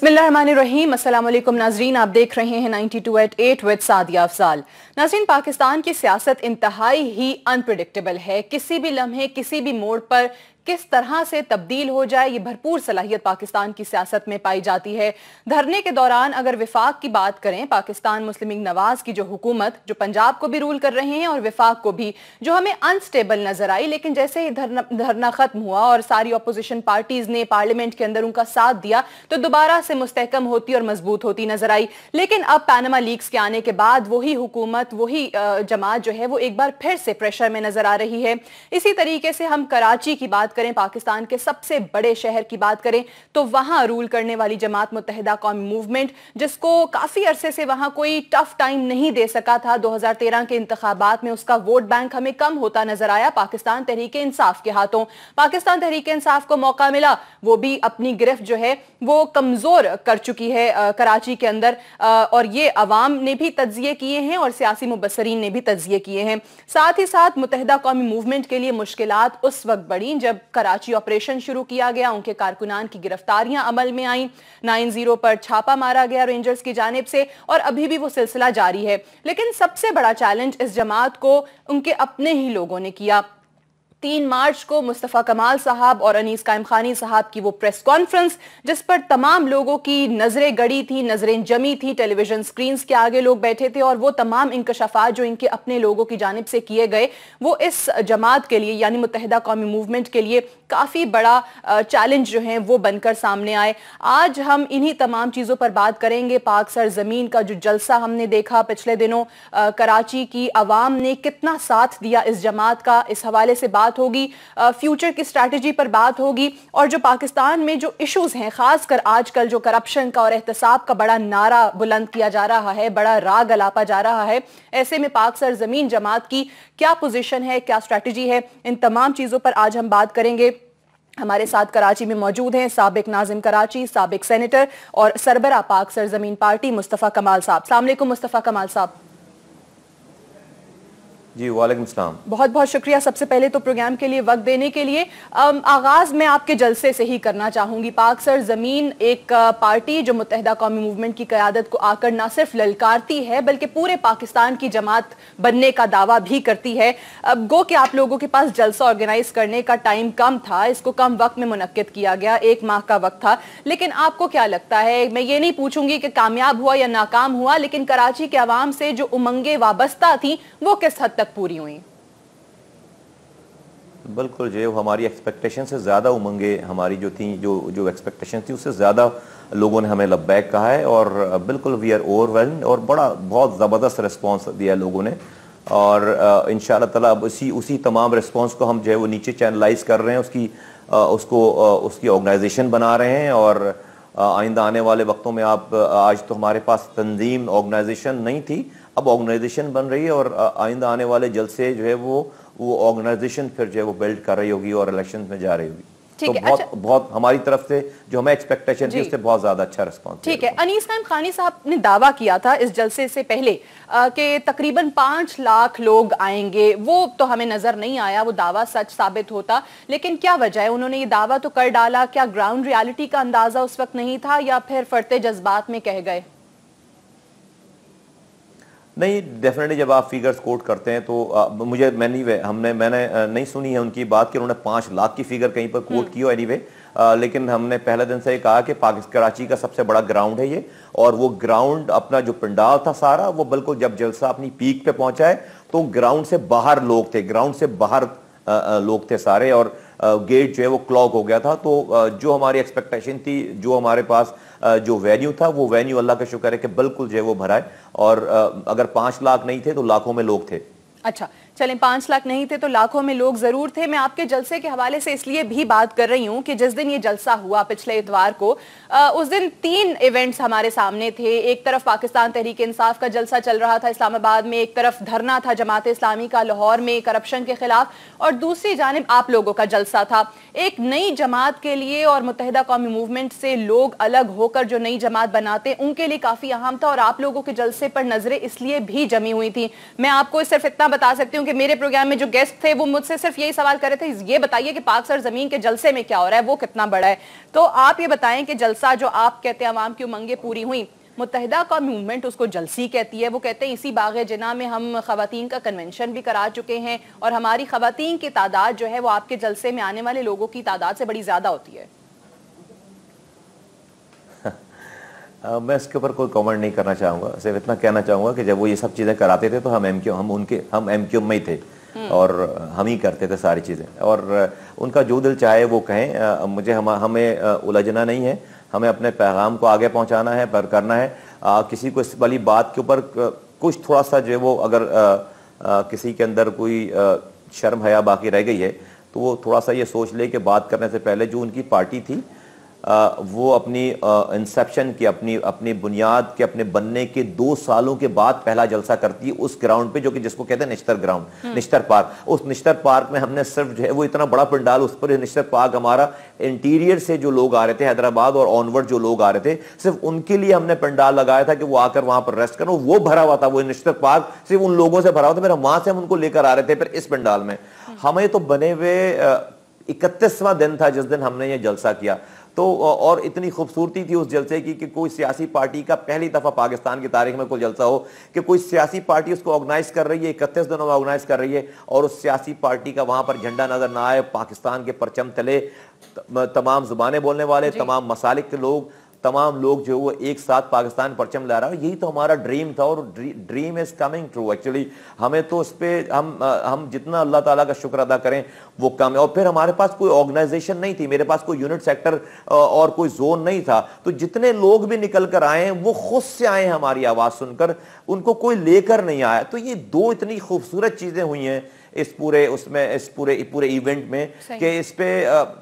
बिस्मिल्लाहिर्रहमानिर्रहीम। अस्सलाम वालेकुम नाजरीन, आप देख रहे हैं 92@8 विद सादिया अफजाल। नाजरीन, पाकिस्तान की सियासत इंतहाई ही अनप्रिडिक्टेबल है। किसी भी लम्हे किसी भी मोड़ पर किस तरह से तब्दील हो जाए, ये भरपूर सलाहियत पाकिस्तान की सियासत में पाई जाती है। धरने के दौरान अगर विफाक की बात करें, पाकिस्तान मुस्लिम लीग नवाज की जो हुकूमत जो पंजाब को भी रूल कर रहे हैं और विफाक को भी, जो हमें अनस्टेबल नजर आई, लेकिन जैसे ही धरना खत्म हुआ और सारी अपोजिशन पार्टीज ने पार्लियामेंट के अंदर उनका साथ दिया तो दोबारा से मुस्तहकम होती और मजबूत होती नजर आई। लेकिन अब पैनामा लीक्स के आने के बाद वही हुकूमत, वही जमात जो है वो एक बार फिर से प्रेशर में नजर आ रही है। इसी तरीके से हम कराची की बात करें, पाकिस्तान के सबसे बड़े शहर की बात करें, तो वहां रूल करने वाली जमात मुत्तहिदा कौमी मूवमेंट, जिसको काफी अरसे से वहां कोई टफ टाइम नहीं दे सका था, 2013 के इंतखाबात में उसका वोट बैंक हमें कम होता नजर आया पाकिस्तान तहरीक इंसाफ के हाथों। पाकिस्तान तहरीक इंसाफ को मौका मिला, वो भी अपनी गिरफ्त जो है वो कमजोर कर चुकी है कराची के अंदर, और ये अवाम ने भी तज्जिए किए हैं और सियासी मुबस्सरीन ने भी तज्जिए किए हैं। साथ ही साथ मुत्तहिदा कौमी मूवमेंट के लिए मुश्किलात उस वक्त बढ़ी जब कराची ऑपरेशन शुरू किया गया, उनके कारकुनान की गिरफ्तारियां अमल में आई, 90 पर छापा मारा गया रेंजर्स की जानिब से, और अभी भी वो सिलसिला जारी है। लेकिन सबसे बड़ा चैलेंज इस जमात को उनके अपने ही लोगों ने किया। 3 मार्च को मुस्तफ़ा कमाल साहब और अनीस कायम खानी साहब की वो प्रेस कॉन्फ्रेंस, जिस पर तमाम लोगों की नजरें गड़ी थी, नजरें जमी थी, टेलीविजन स्क्रीन के आगे लोग बैठे थे, और वो तमाम इंकशाफात जो इनके अपने लोगों की जानिब से किए गए वो इस जमात के लिए यानी मुत्तहिदा कौमी मूवमेंट के लिए काफी बड़ा चैलेंज जो है वो बनकर सामने आए। आज हम इन्हीं तमाम चीजों पर बात करेंगे। पाक सरजमीन का जो जलसा हमने देखा पिछले दिनों, कराची की आवाम ने कितना साथ दिया इस जमात का, इस हवाले से बात होगी। फ्यूचर की स्ट्रैटेजी पर बात होगी, और जो पाकिस्तान में जो इश्यूज हैं, खासकर आजकल जो करप्शन का और एहतसाब का बड़ा नारा बुलंद किया जा रहा है, बड़ा राग अलापा जा रहा है, ऐसे में पाक सरजमीन जमात की क्या पोजीशन है, क्या स्ट्रैटेजी है, इन तमाम चीजों पर आज हम बात करेंगे। हमारे साथ कराची में मौजूद हैं साबिक नाजिम कराची, साबिक सेनेटर और सरबरा पाक सरजमीन पार्टी मुस्तफ़ा कमाल साहब। अस्सलाम वालेकुम मुस्तफ़ा कमाल साहब। जी वालेकुम सलाम। बहुत बहुत शुक्रिया सबसे पहले तो प्रोग्राम के लिए वक्त देने के लिए। आगाज मैं आपके जलसे से ही करना चाहूंगी। पाक सर जमीन एक पार्टी जो मुत्तहिदा कौमी मूवमेंट की क़यादत को आकर ना सिर्फ ललकारती है बल्कि पूरे पाकिस्तान की जमात बनने का दावा भी करती है। अब गो कि आप लोगों के पास जलसा ऑर्गेनाइज करने का टाइम कम था, इसको कम वक्त में मुनक्किद किया गया, 1 माह का वक्त था, लेकिन आपको क्या लगता है, मैं ये नहीं पूछूंगी कि कामयाब हुआ या नाकाम हुआ, लेकिन कराची के अवाम से जो उमंगे वाबस्ता थी वो किस हद तक पूरी हुई? बिल्कुल, जो हमारी एक्सपेक्टेशन से ज़्यादा उमंगे हमारी जो थी, जो एक्सपेक्टेशन थी उससे ज़्यादा लोगों ने हमें लब्बैक कहा है, और बिल्कुल वी आर ओवरवेल्म्ड, और बहुत ज़बरदस्त रिस्पांस दिया लोगों ने। और इंशाअल्लाह ताला अब उसी तमाम रिस्पांस को हम जो है वो नीचे चैनलाइज कर रहे हैं, उसकी ऑर्गेनाइजेशन बना रहे हैं, और आइंदा आने वाले वक्तों में आज तो हमारे पास तंजीम ऑर्गेनाइजेशन नहीं थी, अब ऑर्गेनाइजेशन बन रही है, और आइंदा आने वाले जलसे जो है वो ऑर्गेनाइजेशन फिर जो है वो बिल्ड कर रही होगी और इलेक्शन में जा रही होगी। तो बहुत हमारी तरफ से जो हमें एक्सपेक्टेशन थी उससे बहुत ज्यादा अच्छा रिस्पांस। ठीक है, अनीस कायम खानी साहब ने दावा किया था इस जलसे से पहले कि तकरीबन 5 लाख लोग आएंगे, वो तो हमें नजर नहीं आया, वो दावा सच साबित होता, लेकिन क्या वजह है, उन्होंने ये दावा तो कर डाला, क्या ग्राउंड रियलिटी का अंदाजा उस वक्त नहीं था या फिर फरते जज्बात में कह गए? नहीं, डेफिनेटली जब आप फिगर्स कोट करते हैं तो मैंने नहीं सुनी है उनकी बात कि उन्होंने 5 लाख की फिगर कहीं पर कोट की हो एनीवे, लेकिन हमने पहले दिन से कहा कि कराची का सबसे बड़ा ग्राउंड है ये, और वो ग्राउंड अपना जो पंडाल था सारा वो बिल्कुल जब जलसा अपनी पीक पे पहुंचा है तो ग्राउंड से बाहर लोग थे, ग्राउंड से बाहर लोग थे सारे, और गेट जो है वो क्लॉग हो गया था। तो जो हमारी एक्सपेक्टेशन थी, जो हमारे पास जो वेन्यू था, वो वेन्यू अल्लाह का शुक्र है कि बिल्कुल जो है वो भरा है, और अगर 5 लाख नहीं थे तो लाखों में लोग थे। अच्छा, चलें 5 लाख नहीं थे तो लाखों में लोग जरूर थे। मैं आपके जलसे के हवाले से इसलिए भी बात कर रही हूं कि जिस दिन ये जलसा हुआ पिछले इतवार को, उस दिन 3 इवेंट्स हमारे सामने थे। एक तरफ पाकिस्तान तहरीक इंसाफ का जलसा चल रहा था इस्लामाबाद में, एक तरफ धरना था जमात इस्लामी का लाहौर में करप्शन के खिलाफ, और दूसरी जानिब आप लोगों का जलसा था। एक नई जमात के लिए और मुत्तहिदा कौमी मूवमेंट से लोग अलग होकर जो नई जमात बनाते उनके लिए काफी अहम था, और आप लोगों के जलसे पर नजरें इसलिए भी जमी हुई थी। मैं आपको सिर्फ इतना बता सकती हूँ कि मेरे प्रोग्राम में जो गेस्ट थे वो मुझसे सिर्फ यही सवाल कर रहे थे, ये बताइए कि पाक सरजमीन के जलसे में क्या हो रहा है, वो कितना बड़ा है। तो आप ये बताएं कि जलसा जो आप कहते हैं अवाम की उमंगें पूरी हुई, मुत्तहिदा कौम मूवमेंट उसको जलसी कहती है। वो कहते हैं इसी बाग़ जिना में हम खवातीन का कन्वेंशन भी करा चुके हैं और हमारी खवातीन की तादाद जो है वो आपके जलसे में आने वाले लोगों की तादाद से बड़ी ज्यादा होती है। मैं इसके ऊपर कोई कमेंट नहीं करना चाहूँगा, सिर्फ इतना कहना चाहूँगा कि जब वो ये सब चीज़ें कराते थे तो हम एमक्यू में ही थे और हम ही करते थे सारी चीज़ें, और उनका जो दिल चाहे वो कहें। हमें उलझना नहीं है, हमें अपने पैगाम को आगे पहुँचाना है, पर करना है। किसी को इस वाली बात के ऊपर कुछ थोड़ा सा जो है वो अगर किसी के अंदर कोई शर्म हया बाकी रह गई है तो वो थोड़ा सा ये सोच ले कि बात करने से पहले जो उनकी पार्टी थी वो अपनी इंसेप्शन की अपनी बुनियाद के अपने बनने के 2 सालों के बाद पहला जलसा करती है उस ग्राउंड पे, जो कि जिसको कहते हैं निश्तर ग्राउंड, निश्तर पार्क। उस निश्तर पार्क में हमने सिर्फ जो है वो इतना बड़ा पंडाल, उस पर निश्तर पार्क हमारा इंटीरियर से जो लोग आ रहे थे हैदराबाद और ऑनवर्ड जो लोग आ रहे थे, सिर्फ उनके लिए हमने पंडाल लगाया था कि वो आकर वहां पर रेस्ट करें। वो भरा हुआ था, वो निश्तर पार्क सिर्फ उन लोगों से भरा हुआ था, फिर वहां से हम उनको लेकर आ रहे थे फिर इस पंडाल में। हमें तो बने हुए 31वां दिन था जिस दिन हमने ये जलसा किया, तो और इतनी खूबसूरती थी उस जलसे की कि कोई सियासी पार्टी का पहली दफा पाकिस्तान की तारीख में कोई जलसा हो कि कोई सियासी पार्टी उसको ऑर्गेनाइज कर रही है, 31 दिनों में ऑर्गेनाइज कर रही है और उस सियासी पार्टी का वहां पर झंडा नजर ना आए, पाकिस्तान के परचम तले तमाम जुबानें बोलने वाले, तमाम मसालिक के लोग, तमाम लोग जो वो एक साथ पाकिस्तान परचम ला रहा है। यही तो हमारा ड्रीम था और dream is coming true actually. हमें तो उस पर हम जितना अल्लाह ताला का शुक्र अदा करें वो कम है। और फिर हमारे पास कोई ऑर्गेनाइजेशन नहीं थी, मेरे पास कोई यूनिट सेक्टर और कोई जोन नहीं था, तो जितने लोग भी निकल कर आए हैं वो खुद से आए हैं हमारी आवाज सुनकर, उनको कोई लेकर नहीं आया। तो ये 2 इतनी खूबसूरत चीजें हुई हैं इस पूरे इवेंट में कि इस पे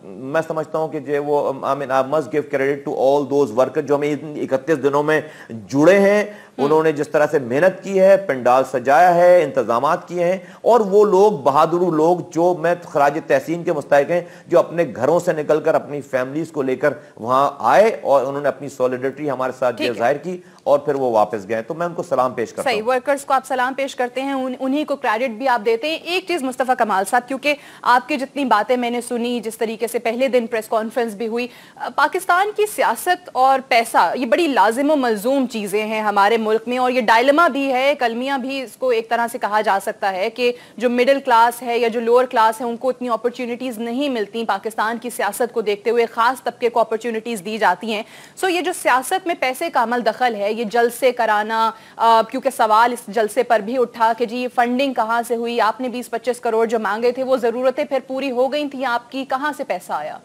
मैं समझता हूं कि जो वो I must give credit to all those worker जो हमें 31 दिनों में जुड़े हैं। उन्होंने जिस तरह से मेहनत की है, पंडाल सजाया है, इंतजामात किए हैं, और वो लोग बहादुर लोग जो मैं खराज तहसीन के मुस्तहिक हैं, जो अपने घरों से निकलकर अपनी फैमिलीज को लेकर वहां आए और उन्होंने अपनी सॉलिडरिटी हमारे साथ जाहिर की और फिर वो वापस गए। तो मैं उनको सलाम पेश करता हूं। सही, वर्कर्स को आप सलाम पेश करते हैं, उन्हीं को क्रेडिट भी आप देते हैं। एक चीज मुस्तफा कमाल साहब, क्योंकि आपकी जितनी बातें मैंने सुनी, जिस तरीके से पहले दिन प्रेस कॉन्फ्रेंस भी हुई, पाकिस्तान की सियासत और पैसा ये बड़ी लाजिम व मलजूम चीजें हैं हमारे मुल्क में, और ये डायलेमा भी है, कलमिया भी इसको एक तरह से कहा जा सकता है कि जो मिडिल क्लास है या जो लोअर क्लास है उनको इतनी अपॉर्चुनिटीज नहीं मिलती पाकिस्तान की सियासत को देखते हुए, खास तबके को अपॉर्चुनिटीज दी जाती हैं। सो ये जो सियासत में पैसे का अमल दखल है, ये जलसे कराना, क्योंकि सवाल इस जलसे पर भी उठा कि जी फंडिंग कहां से हुई, आपने 20-25 करोड़ जो मांगे थे वो जरूरतें फिर पूरी हो गई थी आपकी, कहां से पैसा आया?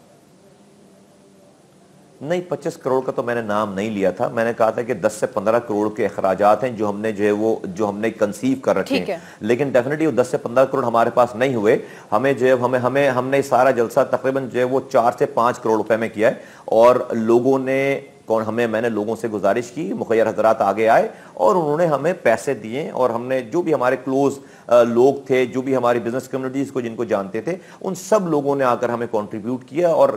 नहीं, 25 करोड़ का तो मैंने नाम नहीं लिया था, मैंने कहा था कि 10 से 15 करोड़ के अखराजात हैं जो हमने जो हमने कंसीव कर रखे हैं, लेकिन डेफिनेटली वो 10 से 15 करोड़ हमारे पास नहीं हुए। हमें जो हमने सारा जलसा तकरीबन जो है वो 4 से 5 करोड़ रुपए में किया है, और लोगों ने मैंने लोगों से गुजारिश की, मुखैर हजरात आगे आए और उन्होंने हमें पैसे दिए, और हमने जो भी हमारे क्लोज लोग थे, जो भी हमारी बिजनेस कम्युनिटीज को जिनको जानते थे, उन सब लोगों ने आकर हमें कंट्रीब्यूट किया और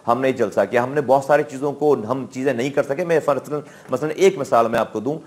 हमने जलसा किया। हमने बहुत सारी चीज़ों को हम चीज़ें नहीं कर सके। मैं मसलन एक मिसाल मैं आपको दूं,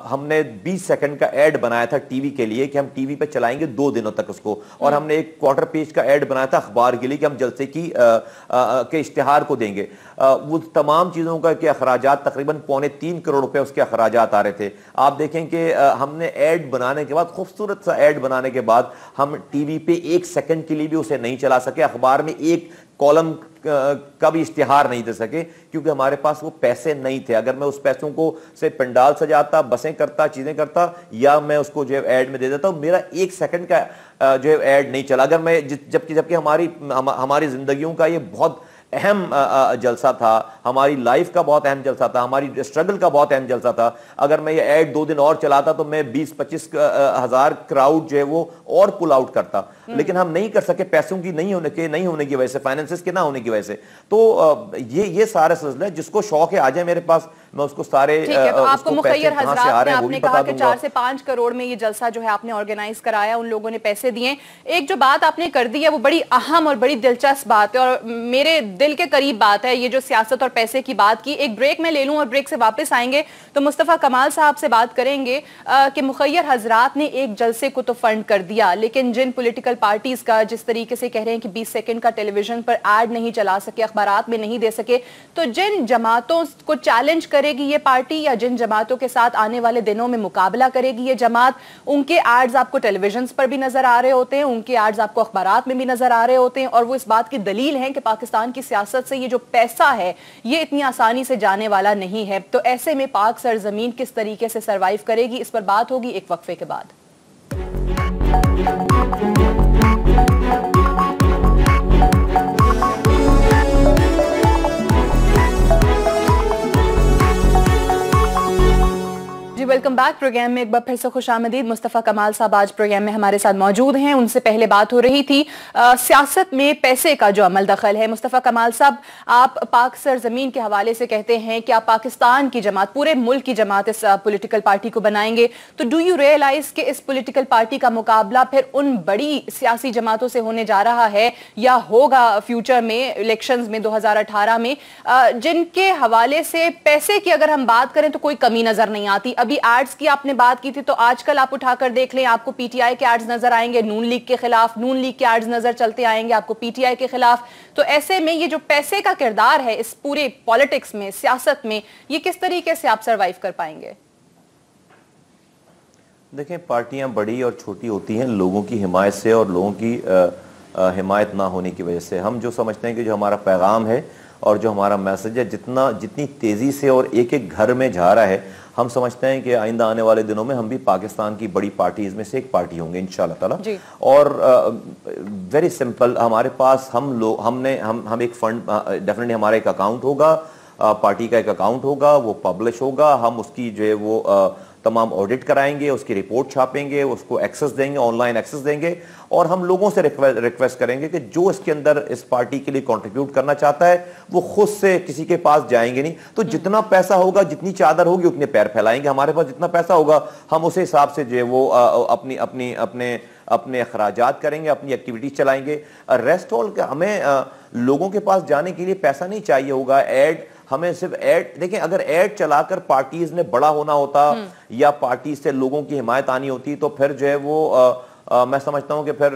हमने 20 सेकंड का एड बनाया था टीवी के लिए कि हम टीवी पे चलाएंगे 2 दिनों तक उसको, और हमने एक क्वार्टर पेज का एड बनाया था अखबार के लिए कि हम जलसे की के इश्तिहार को देंगे। वो तमाम चीज़ों का के अखराजात तकरीबन 3.25 करोड़ रुपए उसके अखराजात आ रहे थे। आप देखें कि हमने एड बनाने के बाद, खूबसूरत सा एड बनाने के बाद, हम टीवी पे 1 सेकंड के लिए भी उसे नहीं चला सके, अखबार में एक कॉलम का भी इश्तिहार नहीं दे सके, क्योंकि हमारे पास वो पैसे नहीं थे। अगर मैं उस पैसों को से पंडाल सजाता, बसें करता, चीजें करता, या मैं उसको जो है ऐड में दे देता हूं, मेरा 1 सेकंड का जो है ऐड नहीं चला। अगर मैं जबकि हमारी जिंदगियों का ये बहुत अहम जलसा था, हमारी लाइफ का बहुत अहम जलसा था, हमारी स्ट्रगल का बहुत अहम जलसा था। अगर मैं ये ऐड 2 दिन और चलाता तो मैं 20-25 हजार क्राउड जो है वो और पुल आउट करता, लेकिन हम नहीं कर सके, पैसों की नहीं होने की वजह से, फाइनेंसेस के ना होने की वजह से। तो ये सारा सिलसिला है। जिसको शौक है आ जाए मेरे पास, मैं उसको सारे तो आपको मुखैयर हजरात ने आपने कहा कि 4 से 5 करोड़ में ये जलसा जो है आपने ऑर्गेनाइज कराया, उन लोगों ने पैसे दिए। एक जो बात आपने कर दी है वो बड़ी अहम और बड़ी दिलचस्प बात है और मेरे दिल के करीब बात है, ये जो सियासत और पैसे की बात की। एक ब्रेक में ले लूं और ब्रेक से वापस आएंगे तो मुस्तफा कमाल साहब से बात करेंगे कि मुखैयर हजरात ने एक जलसे को तो फंड कर दिया, लेकिन जिन पॉलिटिकल पार्टीज का जिस तरीके से कह रहे हैं कि 20 सेकंड का टेलीविजन पर एड नहीं चला सके, अखबारात में नहीं दे सके, तो जिन जमातों को चैलेंज करेगी ये पार्टी या जिन जमातों के साथ आने वाले दिनों में मुकाबला करेगी ये जमात, उनके एड्स आपको टेलीविजन पर भी नजर आ रहे होते हैं, उनके एड्स आपको अखबारात में भी नजर आ रहे होते हैं और वो इस बात की दलील है कि पाकिस्तान की सियासत से ये जो पैसा है ये इतनी आसानी से जाने वाला नहीं है। तो ऐसे में पाक सरजमीन किस तरीके से सरवाइव करेगी, इस पर बात होगी एक वक्फे के बाद। Welcome back. प्रोग्राम में एक बार फिर से खुशामदीद। मुस्तफा कमाल साहब आज प्रोग्राम में हमारे साथ मौजूद हैं। उनसे पहले बात हो रही थी सियासत में पैसे का जो अमल दखल है। मुस्तफा कमाल साहब, आप पाक सरजमीन के हवाले से कहते हैं कि आप पाकिस्तान की जमात, पूरे मुल्क की जमात इस पॉलिटिकल पार्टी को बनाएंगे, तो डू यू रियलाइज कि इस पॉलिटिकल पार्टी का मुकाबला फिर उन बड़ी सियासी जमातों से होने जा रहा है या होगा फ्यूचर में इलेक्शंस में 2018 में, जिनके हवाले से पैसे की अगर हम बात करें तो कोई कमी नजर नहीं आती। अभी एड्स की आपने बात की थी तो आजकल आप उठाकर देख लें, आपको पीटीआई के एड्स नजर आएंगे नून लीग के खिलाफ, नून लीग के एड्स नजर चलते आएंगे आपको पीटीआई के खिलाफ। तो ऐसे में ये जो पैसे का किरदार है इस पूरे पॉलिटिक्स में, सियासत में, ये किस तरीके से आप सरवाइव कर पाएंगे? देखें, पार्टियां बड़ी और छोटी होती हैं लोगों की हिमायत से और लोगों की हिमायत ना होने की वजह से। हम जो समझते हैं कि जो हमारा पैगाम है और जो हमारा मैसेज है जितनी तेजी से और एक एक घर में जा रहा है, हम समझते हैं कि आइंदा आने वाले दिनों में हम भी पाकिस्तान की बड़ी पार्टीज में से एक पार्टी होंगे इंशाल्लाह ताला। और वेरी सिंपल, हमारे पास हम एक फंड, डेफिनेटली हमारा एक अकाउंट होगा, पार्टी का एक अकाउंट होगा, वो पब्लिश होगा, हम उसकी जो है वो तमाम ऑडिट कराएंगे, उसकी रिपोर्ट छापेंगे, उसको एक्सेस देंगे, ऑनलाइन एक्सेस देंगे और हम लोगों से रिक्वेस्ट करेंगे कि जो इसके अंदर इस पार्टी के लिए कंट्रीब्यूट करना चाहता है वो खुद से किसी के पास जाएंगे नहीं। तो जितना पैसा होगा, जितनी चादर होगी उतने पैर फैलाएंगे। हमारे पास जितना पैसा होगा हम उस हिसाब से जो है वो अपने अखराजात करेंगे, अपनी एक्टिविटीज चलाएंगे। रेस्ट ऑल हमें लोगों के पास जाने के लिए पैसा नहीं चाहिए होगा, एड हमें सिर्फ एड, देखें अगर एड चलाकर पार्टीज ने बड़ा होना होता या पार्टी से लोगों की हिमायत आनी होती तो फिर जो है वो मैं समझता हूं कि फिर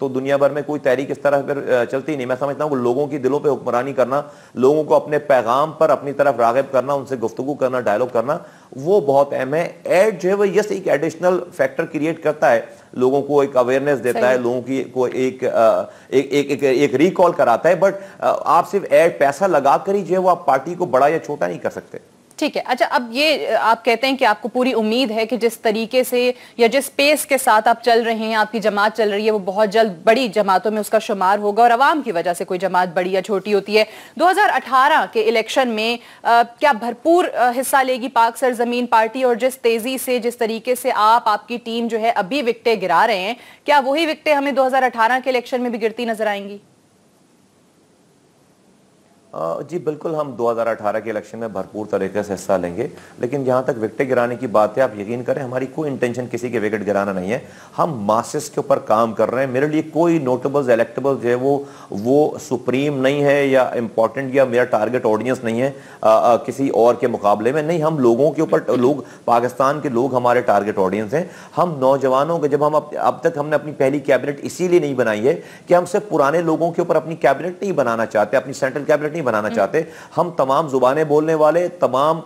तो दुनिया भर में कोई तहरीक इस तरह फिर चलती नहीं। मैं समझता हूं कि लोगों की दिलों पे हुक्मरानी करना, लोगों को अपने पैगाम पर अपनी तरफ राग़िब करना, उनसे गुफ्तगू करना, डायलॉग करना, वो बहुत अहम है। एड जो है वो यस एक एडिशनल फैक्टर क्रिएट करता है, लोगों को एक अवेयरनेस देता है, लोगों की को एक रिकॉल कराता है, बट आप सिर्फ एड पैसा लगाकर ही जो है वो आप पार्टी को बड़ा या छोटा नहीं कर सकते। ठीक है, अच्छा, अब ये आप कहते हैं कि आपको पूरी उम्मीद है कि जिस तरीके से या जिस पेस के साथ आप चल रहे हैं, आपकी जमात चल रही है, वो बहुत जल्द बड़ी जमातों में उसका शुमार होगा और अवाम की वजह से कोई जमात बड़ी या छोटी होती है। 2018 के इलेक्शन में क्या भरपूर हिस्सा लेगी पाक सरजमीन पार्टी? और जिस तेजी से, जिस तरीके से आपकी टीम जो है अभी विकटें गिरा रहे हैं, क्या वही विकटें हमें 2018 के इलेक्शन में भी गिरती नजर आएंगी? जी बिल्कुल, हम 2018 के इलेक्शन में भरपूर तरीके से हिस्सा लेंगे, लेकिन जहां तक विकेट गिराने की बात है, आप यकीन करें हमारी कोई इंटेंशन किसी के विकेट गिराना नहीं है। हम मासेस के ऊपर काम कर रहे हैं। मेरे लिए कोई नोटेबल्स इलेक्टेबल्स जो है वो सुप्रीम नहीं है या इंपॉर्टेंट या मेरा टारगेट ऑडियंस नहीं है किसी और के मुकाबले में। नहीं, हम लोगों के ऊपर, लोग पाकिस्तान के लोग हमारे टारगेट ऑडियंस हैं। हम नौजवानों के, जब हम अब तक हमने अपनी पहली कैबिनेट इसीलिए नहीं बनाई है कि हम सिर्फ पुराने लोगों के ऊपर अपनी कैबिनेट नहीं बनाना चाहते, अपनी सेंट्रल कैबिनेट बनाना चाहते। हम तमाम जुबानें बोलने वाले, तमाम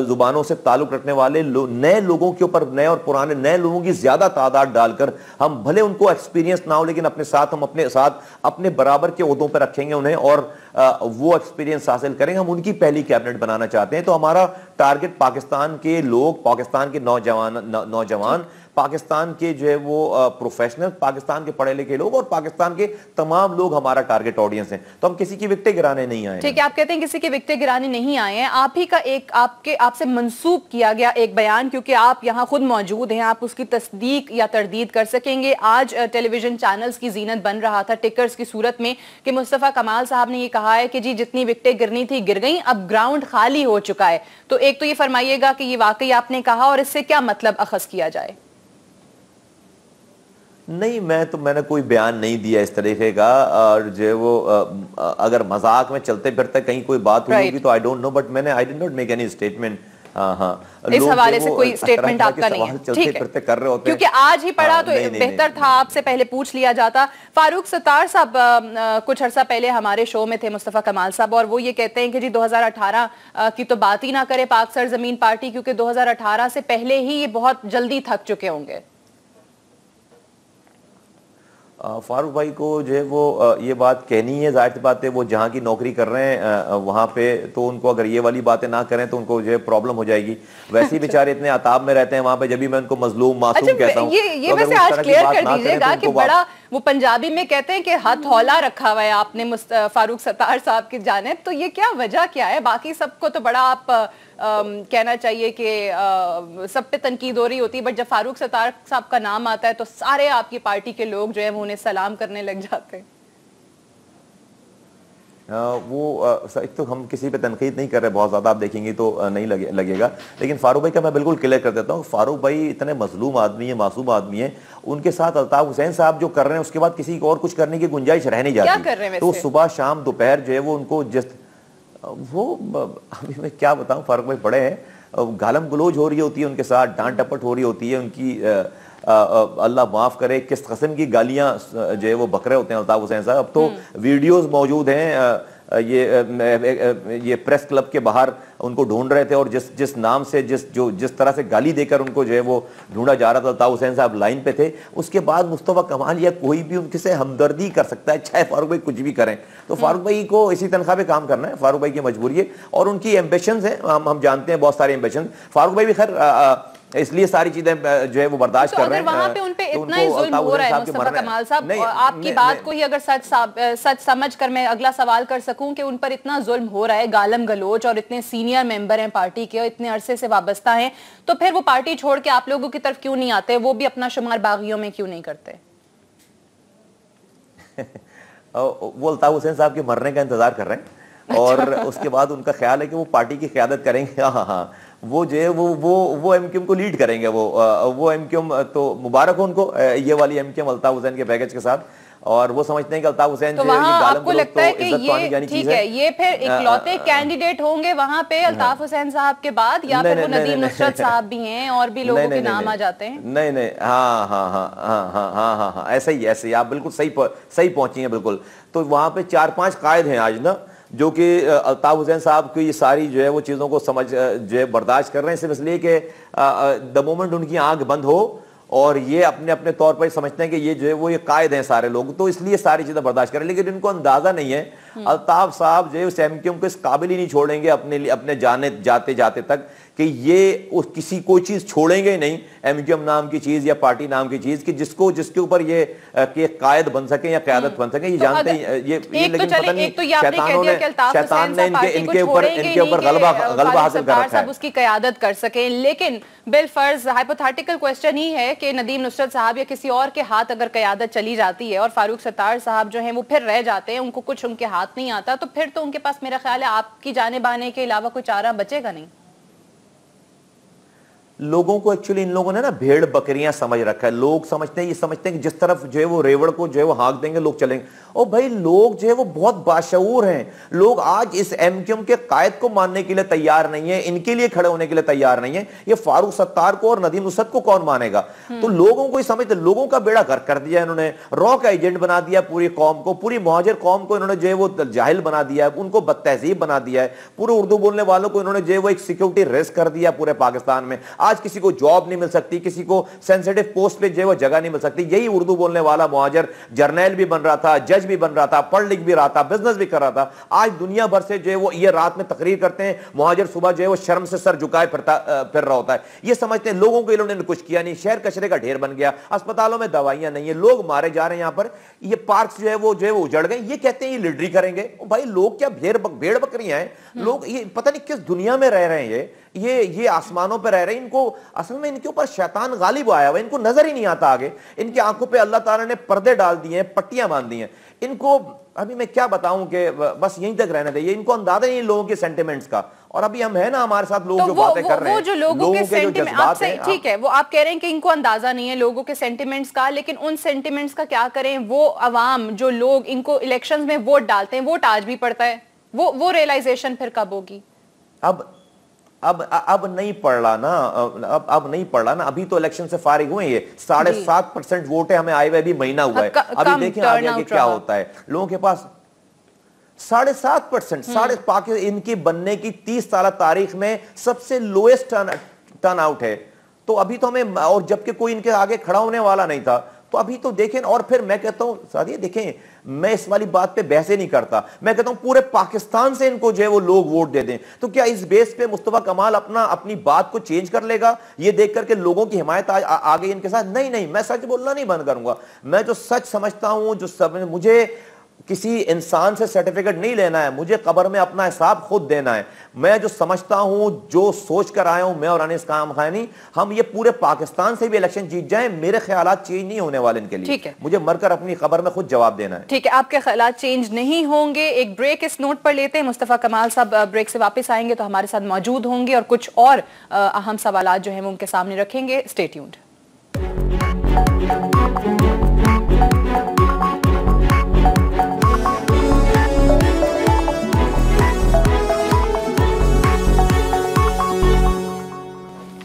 जुबानों से ताल्लुक रखने वाले नए लोगों के ऊपर, नए और पुराने, नए लोगों की ज्यादा तादाद डालकर, हम भले उनको एक्सपीरियंस ना हो लेकिन हम अपने साथ अपने बराबर के ओहदों पर रखेंगे उन्हें और वो एक्सपीरियंस हासिल करेंगे। हम उनकी पहली कैबिनेट बनाना चाहते हैं। तो हमारा टारगेट पाकिस्तान के लोग, पाकिस्तान के नौजवान पाकिस्तान के जो है वो प्रोफेशनल, पाकिस्तान के पढ़े लिखे लोग और पाकिस्तान के तमाम लोग हमारा टारगेट ऑडियंस हैं। तो हम किसी की विकटें गिराने नहीं आए। ठीक है, आप कहते हैं किसी की विकटें गिराने नहीं आए हैं। आप ही का एक आपसे मंसूब किया गया एक बयान, क्योंकि आप यहां खुद मौजूद हैं, आप उसकी तस्दीक या तरदीद कर सकेंगे। आज टेलीविजन चैनल्स की जीनत बन रहा था टिकर्स की सूरत में कि मुस्तफा कमाल साहब ने ये कहा है कि जी जितनी विकटें गिरनी थी गिर गई, अब ग्राउंड खाली हो चुका है। तो एक तो ये फरमाइएगा कि ये वाकई आपने कहा और इससे क्या मतलब अखज़ किया जाए? नहीं, मैंने कोई बयान नहीं दिया इस तरीके का। और जो वो अगर मजाक में चलते फिरते कहीं कोई बात हुई होगी तो I don't know, but I did not make any statement. इस हवाले से कोई स्टेटमेंट आपका नहीं है, ठीक है? कर रहे होते क्योंकि आज ही पढ़ा तो बेहतर था आपसे पहले पूछ लिया जाता। फारूक सत्तार साहब कुछ अर्सा पहले हमारे शो में थे, मुस्तफा कमाल साहब, और वो ये कहते हैं कि जी 2018 की तो बात ही ना करे पाक सरजमीन पार्टी, क्योंकि 2018 से पहले ही ये बहुत जल्दी थक चुके होंगे। फारूक भाई को जो है वो ये बात कहनी है, जाहिर सी बात है वो जहाँ की नौकरी कर रहे हैं वहाँ पे, तो उनको अगर ये वाली बातें ना करें तो उनको जो है प्रॉब्लम हो जाएगी। वैसे ही बेचारे इतने अताब में रहते हैं वहाँ पे, जब भी मैं उनको मजलूम मासूम कहता हूँ। ये वैसे आज क्लियर कर दीजिएगा कि बड़ा वो पंजाबी में कहते हैं कि हाथ हौला रखा हुआ है आपने फारूक सत्तार साहब की जानिब, तो ये क्या वजह क्या है? बाकी सबको तो बड़ा आप कहना चाहिए कि सब पे तनकीद हो रही होती है, बट जब फारूक सत्तार साहब का नाम आता है तो सारे आपकी पार्टी के लोग जो है वो उन्हें सलाम करने लग जाते हैं। एक तो हम किसी पे तनकीद नहीं कर रहे बहुत ज्यादा, आप देखेंगे तो नहीं लगेगा। लेकिन फारूक भाई का मैं बिल्कुल क्लियर कर देता हूँ, फारूक भाई इतने मजलूम आदमी है, मासूम आदमी है। उनके साथ अल्ताफ हुसैन साहब जो कर रहे हैं उसके बाद किसी को और कुछ करने की गुंजाइश रह नहीं जाती। तो सुबह शाम दोपहर जो है वो उनको वो अभी मैं क्या बताऊं, फारूक भाई बड़े हैं, गालम गलोज हो रही होती है उनके साथ, डांट टपट हो रही होती है उनकी, अल्लाह माफ करे किस किस्म की गालियां जो है वो बकरे होते हैं अल्ताफ हुसैन साहब। अब तो वीडियोस मौजूद हैं, ये प्रेस क्लब के बाहर उनको ढूंढ रहे थे और जिस नाम से जिस तरह से गाली देकर उनको जो है वो ढूंढा जा रहा था, अल्ताफ हुसैन साहब लाइन पे थे। उसके बाद मुस्तफा कमाल या कोई भी उनके से हमदर्दी कर सकता है, चाहे फारूक भाई कुछ भी करें। तो फारूक भाई को इसी तनख्वाह पे काम करना है, फारूक भाई की मजबूरी है और उनकी एम्बिशंस हैं, हम जानते हैं बहुत सारे एम्बिशन। फारूक भाई भी खैर इसलिए सारी चीजें जो है वो बर्दाश्त कर रहे हैं। वहां पे उन पे इतना ही जुल्म हो रहा है मुस्तफा कमाल साहब, आपकी बात को ही अगर सच समझ कर मैं अगला सवाल कर सकूं कि उन पर इतना जुल्म हो रहा है, गालम गलोच, और इतने सीनियर मेंबर हैं पार्टी के और इतने अरसे से वाबस्ता हैं, तो फिर वो पार्टी छोड़ के आप लोगों की तरफ क्यों नहीं आते? वो भी अपना शुमार बागियों में क्यों नहीं करते? वो अल्ताफ हुसैन साहब के मरने का इंतजार कर रहे हैं और उसके बाद उनका ख्याल है कि वो पार्टी की क़यादत करेंगे। हाँ, वो जो है वो एमक्यूएम को लीड करेंगे। वो एमक्यूएम तो मुबारक हो उनको, ये वाली एमक्यूएम अल्ताफ हुसैन के पैकेज के साथ, और वो समझते हैं कि अल्ताफ हुसैन तो वहाँ आपको लगता है कि ये ठीक है, ये फिर इकलौते कैंडिडेट होंगे वहाँ पे अल्ताफ हुसैन साहब के बाद, या फिर वो नदीम नुसरत साहब भी हैं और भी लोगों के नाम आ जाते हैं? नहीं, हाँ, ऐसे ही आप बिल्कुल सही पहुंची हैं बिल्कुल। तो वहाँ पे 4-5 कायद हैं आज ना, जो कि अल्ताफ हुसैन साहब की ये सारी जो है वो चीज़ों को समझ जो है बर्दाश्त कर रहे हैं, सिर्फ इसलिए कि द मोमेंट उनकी आंख बंद हो और ये अपने अपने तौर पर समझते हैं कि ये जो है वो ये कायद हैं सारे लोग, तो इसलिए सारी चीज़ें बर्दाश्त करें। लेकिन इनको अंदाज़ा नहीं है अल्ताफ साहब जो है उस एमक्यूएम को इस काबिल ही नहीं छोड़ेंगे अपने जाते तक कि ये किसी कोई चीज़ छोड़ेंगे नहीं, एमक्यूएम नाम की चीज़ या पार्टी नाम की चीज़, कि जिसके ऊपर ये कि कायद बन सके या क़यादत बन सके। ये जानते हैं ये लेकिन पता नहीं शैतान ने इनके ऊपर गलबा हासिल कर रखा है, उसकी क़यादत कर सके। लेकिन बिलफर्ज हाइपोथेटिकल क्वेश्चन ही है कि नदीम नुसरत साहब या किसी और के हाथ अगर क़यादत चली जाती है और फारूक सत्तार साहब जो हैं वो फिर रह जाते हैं, उनको कुछ उनके हाथ नहीं आता, तो फिर तो उनके पास मेरा ख्याल है आपकी जानिब आने के अलावा कोई चारा बचेगा नहीं। लोगों को एक्चुअली इन लोगों ने ना भेड़ बकरियां समझ रखा है। लोग समझते हैं कि जिस तरफ जो है वो रेवड़ को जो है वो हाँक देंगे लोग चलेंगे। और भाई लोग जो है वो बहुत बाशऊर हैं, लोग आज इस एमक्यूएम के कायद को मानने के लिए तैयार नहीं है, इनके लिए खड़े होने के लिए तैयार नहीं है। ये फारूक सत्तार को और नदीम नुसरत को कौन मानेगा? तो लोगों को समझते, लोगों का बेड़ा गर्क कर दिया इन्होंने, रॉ का एजेंट बना दिया पूरी कौम को, पूरी मुहाजिर कौम को इन्होंने जो है वो जाहिल बना दिया है, उनको बदतहजीब बना दिया है, पूरे उर्दू बोलने वालों को इन्होंने जो है वो एक सिक्योरिटी रिस्क कर दिया पूरे पाकिस्तान में। आज किसी को जॉब नहीं मिल सकती, किसी को सेंसिटिव पोस्ट पे जो है वो जगह नहीं मिल सकती। यही उर्दू बोलने वाला मुहाजिर जर्नैल भी बन रहा था, जज भी बन रहा था, पढ़ लिख भी रहा था, बिजनेस भी कर रहा था। आज दुनिया भर से जो है वो ये रात में तकरीर करते हैं, मुहाजिर सुबह जो है वो शर्म से सर झुकाए फिर रहा होता है। ये समझते हैं लोगों को इन्होंने कुछ किया नहीं, शहर कचरे का ढेर बन गया, अस्पतालों में दवाइयां नहीं है, लोग मारे जा रहे हैं, यहां पर ये पार्क जो है वो उजड़ गए। ये कहते हैं ये लीडरी करेंगे। भाई लोग क्या भेड़ बकरियां हैं? लोग ये पता नहीं किस दुनिया में रह रहे हैं। ये आसमानों पे रह रहे हैं। इनको असल में इनके ऊपर शैतान गालिब आया हुआ है, इनको नजर ही नहीं आता आगे। इनकी आंखों पे अल्लाह ताला ने पर्दे डाल दिए हैं, पट्टियां बांध दी हैं। इनको अभी मैं क्या बताऊं कि बस यहीं तक रहने दें। इनको अंदाजा नहीं लोगों के सेंटिमेंट्स का। और अभी हम है ना, हमारे साथ लोग जो बातें कर रहे हैं, वो जो लोगों के सेंटिमेंट, ठीक है, वो आप कह रहे हैं कि इनको अंदाजा नहीं है लोगों के सेंटिमेंट्स का, लेकिन उन सेंटिमेंट्स का क्या करें? वो अवाम जो लोग इनको इलेक्शंस में वोट डालते हैं, वोट आज भी पड़ता है, वो रियलाइजेशन फिर कब होगी? अब नहीं पड़ रहा ना, अब नहीं पड़ रहा ना। अभी तो इलेक्शन से फारिग हुए, ये 7.5% वोट है, हमें आए हुए भी महीना हुआ है। अभी देखिए आगे क्या होता है। लोगों के पास 7.5% इनकी बनने की 30 साल तारीख में सबसे लोएस्ट टर्न आउट है। तो अभी तो हमें, और जबकि कोई इनके आगे खड़ा होने वाला नहीं था, तो अभी तो देखें। और फिर मैं कहता हूं सादिया, देखें, मैं इस वाली बात पे बहसे नहीं करता। मैं कहता हूं पूरे पाकिस्तान से इनको जो है वो लोग वोट दे दें, तो क्या इस बेस पे मुस्तफा कमाल अपनी बात को चेंज कर लेगा? ये देख करके लोगों की हिमायत आ गई इनके साथ? नहीं, मैं सच बोलना नहीं बंद करूंगा। मैं जो सच समझता हूं, मुझे किसी इंसान से सर्टिफिकेट नहीं लेना है, मुझे कब्र में अपना हिसाब खुद देना है। मैं जो समझता हूं, जो सोच कर आया हूं, मैं और अनीस काम खानी, हम ये पूरे पाकिस्तान से भी इलेक्शन जीत जाएं, मेरे ख्यालात चेंज नहीं होने वाले इनके लिए। मुझे मरकर अपनी कब्र में खुद जवाब देना है। ठीक है, आपके ख्यालात चेंज नहीं होंगे। एक ब्रेक इस नोट पर लेते हैं। मुस्तफा कमाल साहब ब्रेक से वापस आएंगे तो हमारे साथ मौजूद होंगे और कुछ और अहम सवालात जो है वो उनके सामने रखेंगे। Stay tuned.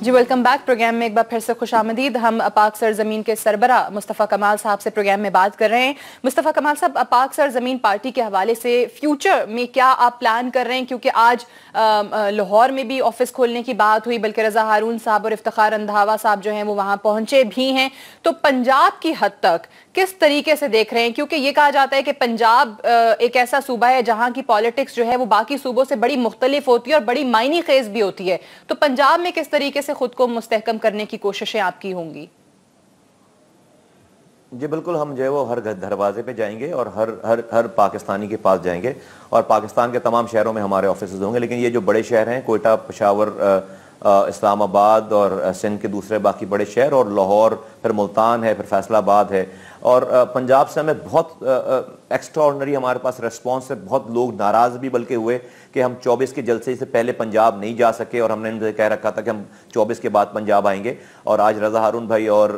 जी वेलकम बैक। प्रोग्राम में एक बार फिर से खुशामदीद। हम पाक सरजमीन के सरबरा मुस्तफ़ा कमाल साहब से प्रोग्राम में बात कर रहे हैं। मुस्तफ़ा कमाल साहब, पाक सरजमीन पार्टी के हवाले से फ्यूचर में क्या आप प्लान कर रहे हैं? क्योंकि आज लाहौर में भी ऑफिस खोलने की बात हुई, बल्कि रजा हारून साहब और इफ्तिखार रंधावा साहब जो हैं वो वहां पहुंचे भी हैं। तो पंजाब की हद तक किस तरीके से देख रहे हैं? क्योंकि ये कहा जाता है कि पंजाब एक ऐसा सूबा है जहां की पॉलिटिक्स जो है वो बाकी सूबों से बड़ी मुख्तलिफ होती है और बड़ी मायनी खेज भी होती है। तो पंजाब में किस तरीके से खुद को मुस्तहकम करने की कोशिशें आपकी होंगी? जी बिल्कुल, हम जो है वो हर दरवाजे पे जाएंगे और हर पाकिस्तानी के पास जाएंगे और पाकिस्तान के तमाम शहरों में हमारे ऑफिस होंगे। लेकिन ये जो बड़े शहर हैं, कोयटा, पेशावर, इस्लामाबाद और सिंध के दूसरे बाकी बड़े शहर, और लाहौर, फिर मुल्तान है, फिर फैसलाबाद है, और पंजाब से हमें बहुत एक्स्ट्राऑर्डिनरी हमारे पास रिस्पांस है। बहुत लोग नाराज भी बल्कि हुए कि हम 24 के जलसे से पहले पंजाब नहीं जा सके, और हमने इनसे कह रखा था कि हम 24 के बाद पंजाब आएंगे। और आज रजा हारून भाई और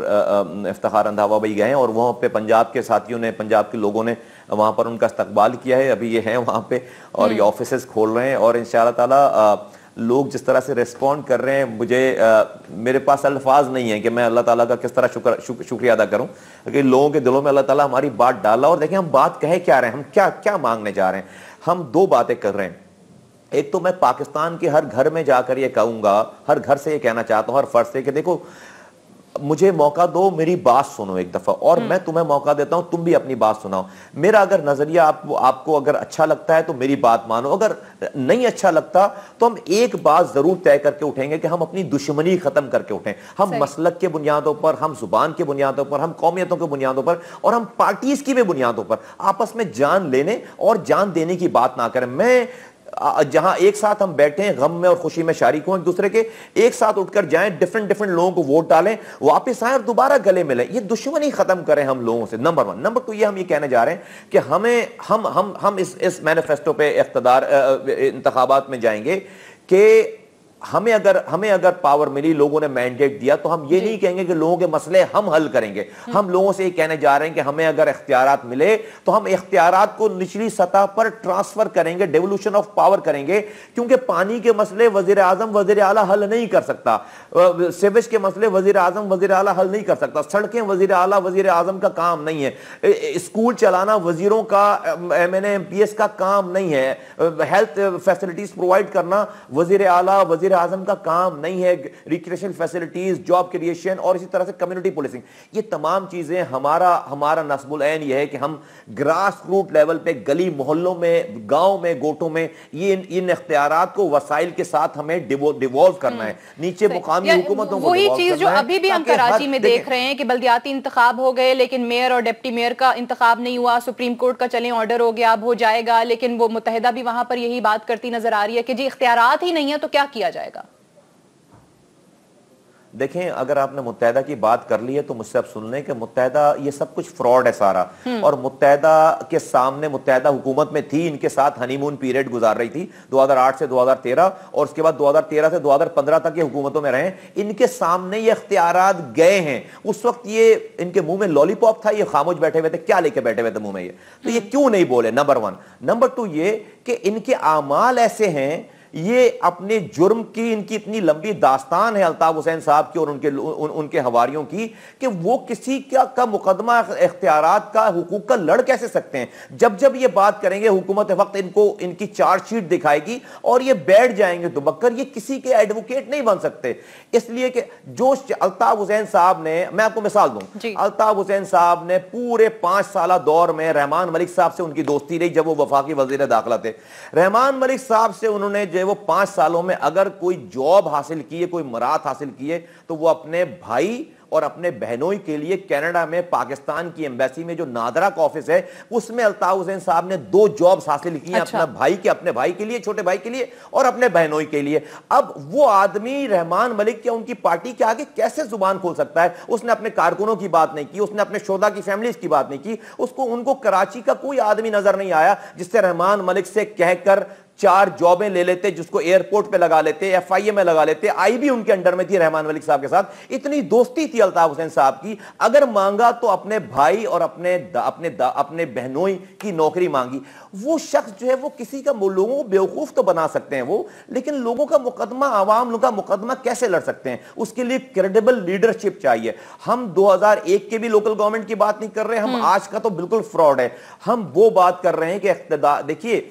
इफ्तिखार रंधावा भाई गए और वहाँ पे पंजाब के साथियों ने, पंजाब के लोगों ने वहाँ पर उनका इस्तकबाल किया है। अभी ये हैं वहाँ पे और ये ऑफिस खोल रहे हैं, और इंशाअल्लाह ताला लोग जिस तरह से रिस्पॉन्ड कर रहे हैं, मेरे पास अल्फाज नहीं है कि मैं अल्लाह ताला का किस तरह शुक्रिया अदा करूं कि लोगों के दिलों में अल्लाह ताला हमारी बात डाला। और देखिए हम बात कहे क्या रहे हैं, हम क्या क्या मांगने जा रहे हैं। हम दो बातें कर रहे हैं। एक तो मैं पाकिस्तान के हर घर में जाकर ये कहूंगा, हर घर से ये कहना चाहता हूं, हर फर्द से, कि देखो मुझे मौका दो, मेरी बात सुनो एक दफा, और मैं तुम्हें मौका देता हूं, तुम भी अपनी बात सुनाओ। मेरा अगर नजरिया आपको अगर अच्छा लगता है तो मेरी बात मानो, अगर नहीं अच्छा लगता तो हम एक बात जरूर तय करके उठेंगे कि हम अपनी दुश्मनी खत्म करके उठें। हम मसलक के बुनियादों पर, हम जुबान के बुनियादों पर, हम कौमियतों के बुनियादों पर, और हम पार्टीज की भी बुनियादों पर आपस में जान लेने और जान देने की बात ना करें। मैं जहां एक साथ हम बैठे हैं, गम में और खुशी में शारीक हों एक दूसरे के, एक साथ उठकर जाएं, डिफरेंट लोगों को वोट डालें, वापस आए और दोबारा गले मिलें। ये दुश्मनी खत्म करें हम लोगों से, नंबर 1। नंबर 2, ये हम ये कहने जा रहे हैं कि हम इस मैनिफेस्टो पे इख्तिदार इंतखाबात में जाएंगे कि हमें अगर पावर मिली, लोगों ने मैंडेट दिया, तो हम ये नहीं कहेंगे कि लोगों के मसले हम हल करेंगे। हम लोगों से ये कहने जा रहे हैं कि हमें अगर इख्तियारात मिले तो हम इख्तियारात को निचली सतह पर ट्रांसफर करेंगे, डेवोल्यूशन ऑफ पावर करेंगे। क्योंकि पानी के मसले वजीर आजम, वजीर आला हल नहीं कर सकता, सीवेज के मसले वजीर आजम, वजीर आला हल नहीं कर सकता, सड़कें वजीर आला, वजीर आजम का काम नहीं है, स्कूल चलाना वजीरों का, MNA MPS का काम नहीं है, हेल्थ फैसिलिटीज प्रोवाइड करना वजीर आला, वजीर वजीर आजम का काम नहीं है रिक्रिएशनल फैसिलिटीज, जॉब क्रिएशन और इसी तरह से कम्युनिटी पुलिसिंग। ये तमाम चीजें हमारा नस्बुल ऐन ये है कि हम ग्रास रूट लेवल पे, गली मोहल्लों में, गांव में, गोटों में ये इन इख्तियारात को वसाइल के साथ हमें डिवॉल्व करना है, नीचे मुकामी हुकूमतों को वही चीज जो अभी भी हम कराची में देख रहे हैं कि बल्दियाती इंतखाब हो गए लेकिन मेयर और डिप्टी मेयर का इंतखाब नहीं हुआ। सुप्रीम कोर्ट का चलें ऑर्डर हो गया, अब हो जाएगा, लेकिन वो मुत्तहिदा भी वहां पर यही बात करती नजर आ रही है कि जी इख्तियारात ही नहीं है तो क्या किया जाएगा। देखें, अगर आपने मुत्तहिदा की बात कर ली है तो मुझसे आप सुन लें कि मुत्तहिदा ये सब कुछ फ्रॉड है सारा, और मुत्तहिदा के सामने मुत्तहिदा हुकूमत में थी, इनके साथ हनीमून पीरियड गुजार रही थी 2008 से 2013 और उसके बाद 2013 से 2015 तक ये हुकूमतों में रहे। इनके सामने ये इख्तियारात गए हैं। उस वक्त ये इनके मुंह में लॉलीपॉप था, ये खामोश बैठे हुए थे, क्या लेके बैठे हुए थे मुंह में ये, तो ये क्यों नहीं बोले? नंबर 1। नंबर 2 ये कि इनके आमाल ऐसे हैं, ये अपने जुर्म की इनकी इतनी लंबी दास्तान है अल्ताफ हुसैन साहब की और उनके हवारियों की कि वो किसी का मुकदमा इख्तियारात का, हुकूक का लड़ कैसे सकते हैं। जब जब ये बात करेंगे हुकूमत वक्त इनको इनकी चार्जशीट दिखाएगी और ये बैठ जाएंगे दुबक्कर, ये किसी के एडवोकेट नहीं बन सकते। इसलिए कि जो अल्ताफ हुसैन साहब ने, मैं आपको मिसाल दूं, अल्ताफ हुसैन साहब ने पूरे 5 साल दौर में रहमान मलिक साहब से उनकी दोस्ती रही जब वो वफाकी वजीर दाखिला थे। रहमान मलिक साहब से उन्होंने वो 5 सालों में अगर कोई जॉब हासिल की है, कोई मरात हासिल की है, तो वो अपने भाई और अपने बहनों के लिए कनाडा में पाकिस्तान की एम्बेसी में जो नादरा का ऑफिस है उसमें अल्ताफ हुसैन साहब ने 2 जॉब्स हासिल की हैं। अपने भाई के लिए, छोटे भाई के लिए और अपने बहनों के लिए। अब वो आदमी रहमान मलिक के, उनकी पार्टी के आगे कैसे जुबान खोल सकता है? उसने अपने कारकुनों की बात नहीं की, उसने अपने शोधा की फैमिलीज की बात नहीं की, उनको कराची का कोई आदमी नजर नहीं आया जिससे रहमान मलिक से कहकर 4 जॉबें ले लेते, जिसको एयरपोर्ट पे लगा लेते, FIA में लगा लेते। आई भी उनके अंडर में थी रहमान मलिक साहब के साथ। इतनी दोस्ती थी अल्ताफ हुसैन साहब की, अगर मांगा तो अपने भाई और अपने बहनोई की नौकरी मांगी। वो शख्स जो है वो किसी का, लोगों को बेवकूफ तो बना सकते हैं वो, लेकिन लोगों का मुकदमा, आवाम का मुकदमा कैसे लड़ सकते हैं? उसके लिए क्रेडिबल लीडरशिप चाहिए। हम 2001 के भी लोकल गवर्नमेंट की बात नहीं कर रहे, हम आज का तो बिल्कुल फ्रॉड है। हम वो बात कर रहे हैं कि इख्तिदार, देखिए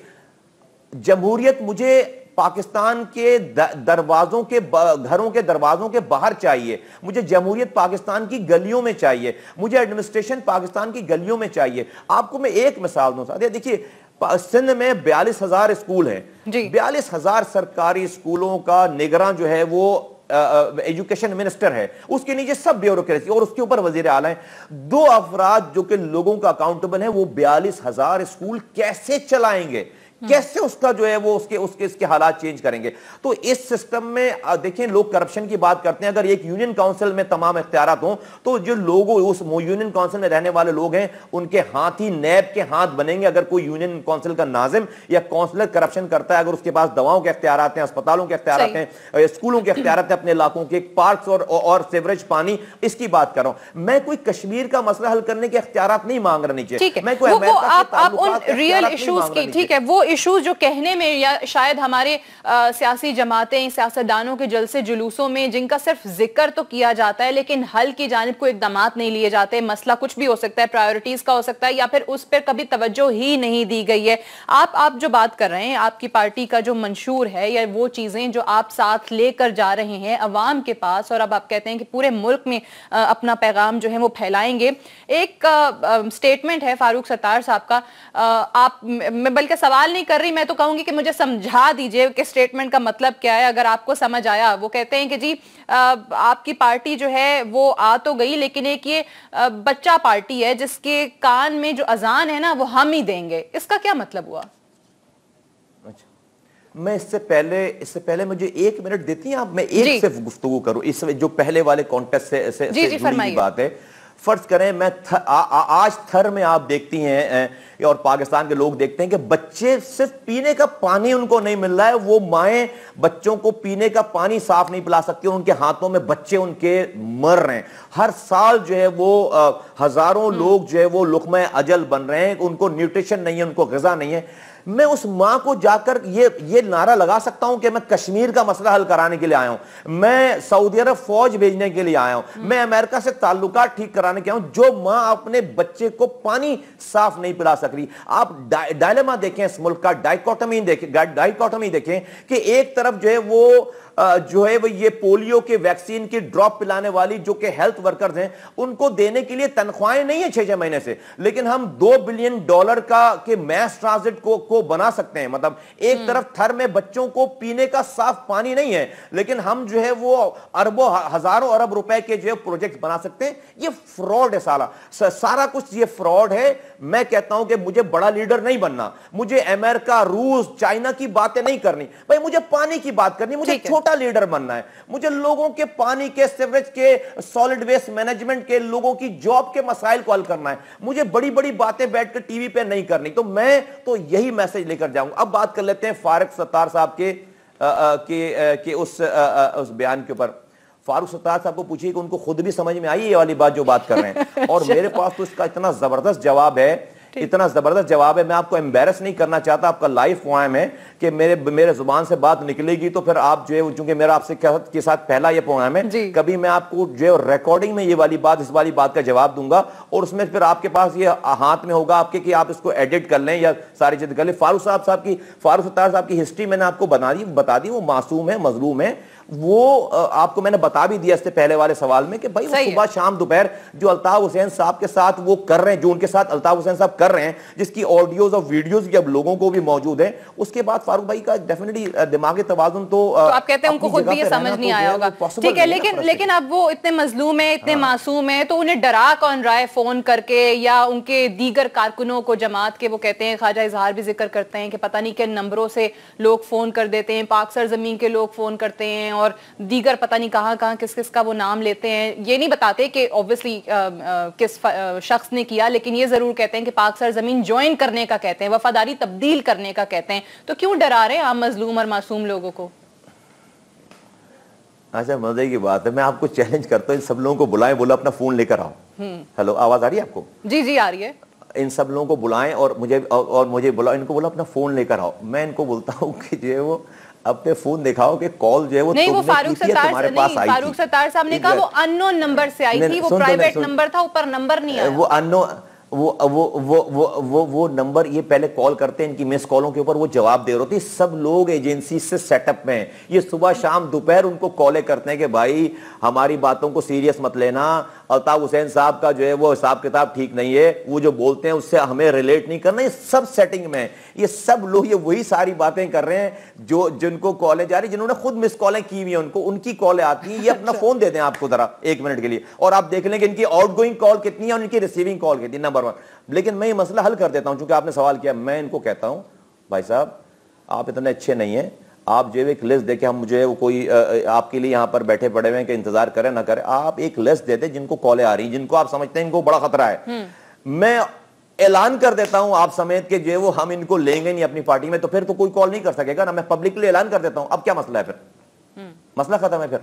जमहूरियत मुझे पाकिस्तान के दरवाजों के, घरों के दरवाजों के बाहर चाहिए, मुझे जमहूरियत पाकिस्तान की गलियों में चाहिए, मुझे एडमिनिस्ट्रेशन पाकिस्तान की गलियों में चाहिए। आपको मैं एक मिसाल दूं साथ, देखिए सिंध में 42,000 स्कूल हैं, 42,000 सरकारी स्कूलों का निगरान जो है वो एजुकेशन मिनिस्टर है, उसके नीचे सब ब्यूरोक्रेसी और उसके ऊपर वजीर आला है। 2 अफराद जो कि लोगों का अकाउंटेबल है, वो 42,000 स्कूल कैसे चलाएंगे? कैसे उसका जो है वो इसके हालात चेंज करेंगे? तो इस सिस्टम में देखें, लोग करप्शन की बात करते हैं। अगर एक यूनियन काउंसिल में तमाम इख्तियारात हों तो जो लोग उस यूनियन काउंसिल में रहने वाले लोग हैं उनके हाथ ही नैब के हाथ बनेंगे। अगर कोई यूनियन काउंसिल का नाजिम या काउंसिलर करप्शन करता है, अगर उसके पास दवाओं के इख्तियारात हैं, अस्पतालों के इख्तियारात हैं, स्कूलों के इख्तियारात हैं, अपने इलाकों के पार्क्स और सीवरेज पानी, इसकी बात कर रहा हूं मैं। कोई कश्मीर का मसला हल करने के इख्तियारात नहीं मांग रहा नीचे, मैं कोई रियल इश्यूज की, ठीक है, वो इश्यूज जो कहने में या शायद हमारे सियासी जमातें, सियासतदानों के जलसे जुलूसों में जिनका सिर्फ जिक्र तो किया जाता है लेकिन हल की जानिब को इकदामात नहीं लिए जाते। मसला कुछ भी हो सकता है, प्रायोरिटीज का हो सकता है, या फिर उस पर कभी तवज्जो ही नहीं दी गई है। आप जो बात कर रहे हैं, आपकी पार्टी का जो मंशूर है या वो चीजें जो आप साथ लेकर जा रहे हैं अवाम के पास, और अब आप कहते हैं कि पूरे मुल्क में अपना पैगाम जो है वो फैलाएंगे। एक स्टेटमेंट है फारूक सत्तार साहब का, मैं बल्कि सवाल नहीं कर रही, मैं तो कहूंगी कि मुझे समझा दीजिए कि स्टेटमेंट का मतलब क्या है, अगर आपको समझ आया। वो कहते हैं कि जी आपकी पार्टी जो है वो आ तो गई लेकिन एक ये बच्चा पार्टी है जिसके कान में जो अजान है ना वो हम ही देंगे। इसका क्या मतलब हुआ? मैं इससे पहले मुझे 1 मिनट देती हैं आप, मैं एक से गुफ्तगू करूं इस जो पहले वाले कॉन्टेस्ट से जुड़ी बात है। फर्ज करें मैं आज थर में आप देखती हैं और पाकिस्तान के लोग देखते हैं कि बच्चे सिर्फ पीने का पानी उनको नहीं मिल रहा है, वो माएं बच्चों को पीने का पानी साफ नहीं पिला सकती, उनके हाथों में बच्चे उनके मर रहे हैं। हर साल जो है वो हजारों लोग जो है वो लुक़्मा अजल बन रहे हैं, उनको न्यूट्रिशन नहीं है, उनको ग़िज़ा नहीं है। मैं उस मां को जाकर ये नारा लगा सकता हूं कि मैं कश्मीर का मसला हल कराने के लिए आया हूं, मैं सऊदी अरब फौज भेजने के लिए आया हूं, मैं अमेरिका से ताल्लुकात ठीक कराने के आया हूं। जो मां अपने बच्चे को पानी साफ नहीं पिला सक रही, आप डायलेमा देखें इस मुल्क का, डाइकोटमी देखें कि एक तरफ जो है वो ये पोलियो के वैक्सीन की ड्रॉप पिलाने वाली जो कि हेल्थ वर्कर्स हैं, उनको देने के लिए तनख्वाहें नहीं है 6-6 महीने से, लेकिन हम $2 बिलियन का के मैस ट्रांजिट को बना सकते हैं। मतलब एक तरफ थर में बच्चों को पीने का साफ पानी नहीं है, लेकिन हम जो है वो अरबों हजारों अरब रुपए के जो प्रोजेक्ट बना सकते हैं। ये फ्रॉड है, सारा कुछ ये फ्रॉड है। मैं कहता हूं कि मुझे बड़ा लीडर नहीं बनना, मुझे अमेरिका, रूस, चाइना की बातें नहीं करनी भाई, मुझे पानी की बात करनी, मुझे छोटा लीडर बनना है, मुझे लोगों के पानी के, सीवरेज के, सॉलिड वेस्ट मैनेजमेंट के, लोगों की जॉब के मसाइल को हल करना है, मुझे बड़ी बड़ी बातें बैठकर टीवी पे नहीं करनी। तो मैं तो यही मैसेज लेकर जाऊंगा। अब बात कर लेते हैं फारूक सत्तार साहब के उस बयान के ऊपर। फारूक सत्तार साहब को पूछिए कि उनको खुद भी समझ में आई ये वाली बात जो बात कर रहे हैं, और मेरे पास तो इसका इतना जबरदस्त जवाब है, मैं आपको एम्बेरस नहीं करना चाहता। आपका लाइव पोएम है कि मेरे जुबान से बात निकलेगी तो फिर आप जो है, चूंकि मेरा आपसे के साथ पहला ये पोएम है, कभी मैं आपको जो है रिकॉर्डिंग में इस वाली बात का जवाब दूंगा, और उसमें फिर आपके पास ये हाथ में होगा आपके कि आप इसको एडिट कर लें या सारी चीजें कर लें। फारूक सत्तार साहब की हिस्ट्री मैंने आपको बता दी। वो मासूम है, मजलूम है। वो आपको मैंने बता भी दिया इससे पहले वाले सवाल में कि भाई वो सुबह शाम दोपहर जो अल्ताफ हुसैन साहब के साथ वो कर रहे हैं, जो उनके साथ अल्ताफ हुसैन साहब कर रहे हैं, जिसकी ऑडियोज और वीडियोज भी अब लोगों को भी मौजूद है, उसके बाद फारूक भाई का डेफिनेटली दिमागी तवाज़ुन तो आप कहते हैं उनको खुद भी ये समझ नहीं आया होगा। ठीक है, लेकिन अब वो इतने मजलूम है, इतने मासूम है, तो उन्हें डरा कौन रहा है फोन करके, या उनके दीगर कारकुनों को जमात के, वो कहते हैं ख्वाजा इजहार भी जिक्र करते हैं कि पता नहीं किन नंबरों से लोग फोन कर देते हैं, पाक सरजमीन के लोग फोन करते हैं, और दीगर पता नहीं कहां किस किस का वो नाम लेते हैं। ये नहीं बताते कि ऑब्वियसली किस शख्स ने किया, लेकिन ये जरूर कहते हैं कि पाक सरजमीन ज्वाइन करने का कहते हैं, वफादारी तब्दील करने का कहते हैं। तो क्यों डरा रहे हैं आप मजलूम और मासूम लोगों को? अच्छा, मजे की बात है। मैं आपको चैलेंज करता हूँ, इन सब लोगों को बुलाएं, बोलो अपना फोन लेकर आओ। हेलो, आवाज आ रही है आपको? जी आ रही है। इन सब लोगों को बुलाएं और मुझे बुलाओ, इनको बोलो अपना फोन लेकर आओ। मैं इनको बोलता हूँ कि जो है वो अपने फोन दिखाओ कि कॉल जो है वो नहीं, वो फारूक सत्तार साहब ने कहा वो अननोन नंबर से आई थी, वो प्राइवेट नंबर था, ऊपर नंबर नहीं आया। वो अननोन वो नंबर, ये पहले कॉल करते हैं, इनकी मिस कॉलों के ऊपर वो जवाब दे रहे होते। सब लोग एजेंसी से सेटअप में हैं, ये सुबह शाम दोपहर उनको कॉलें करते हैं कि भाई हमारी बातों को सीरियस मत लेना, अल्ताफ हुसैन साहब का जो है वो हिसाब किताब ठीक नहीं है, वो जो बोलते हैं उससे हमें रिलेट नहीं करना। ये सब सेटिंग में, ये सब लोग ये वही सारी बातें कर रहे हैं जो जिनको कॉलें जा रही, जिन्होंने खुद मिस कॉलें की हुई हैं, उनकी कॉलें आती हैं। ये अपना फोन दे दें आपको जरा 1 मिनट के लिए, और आप देख लें कि इनकी आउटगोइंग कॉल कितनी है और इनकी रिसीविंग कॉल कितनी, नंबर 1। लेकिन मैं ये मसला हल कर देता हूं, चूंकि आपने सवाल किया। मैं इनको कहता हूं भाई साहब आप इतने अच्छे नहीं हैं, आप जो एक लिस्ट देके हम मुझे वो कोई आपके लिए यहां पर बैठे पड़े हुए हैं कि इंतजार करें ना करें, आप एक लिस्ट दे दें जिनको कॉलें आ रही, जिनको आप समझते हैं इनको बड़ा खतरा है। मैं ऐलान कर देता हूं आप समेत के जो है वो हम इनको लेंगे नहीं अपनी पार्टी में, तो फिर तो कोई कॉल नहीं कर सकेगा ना। मैं पब्लिकली ऐलान कर देता हूं, अब क्या मसला है फिर? मसला खत्म है फिर।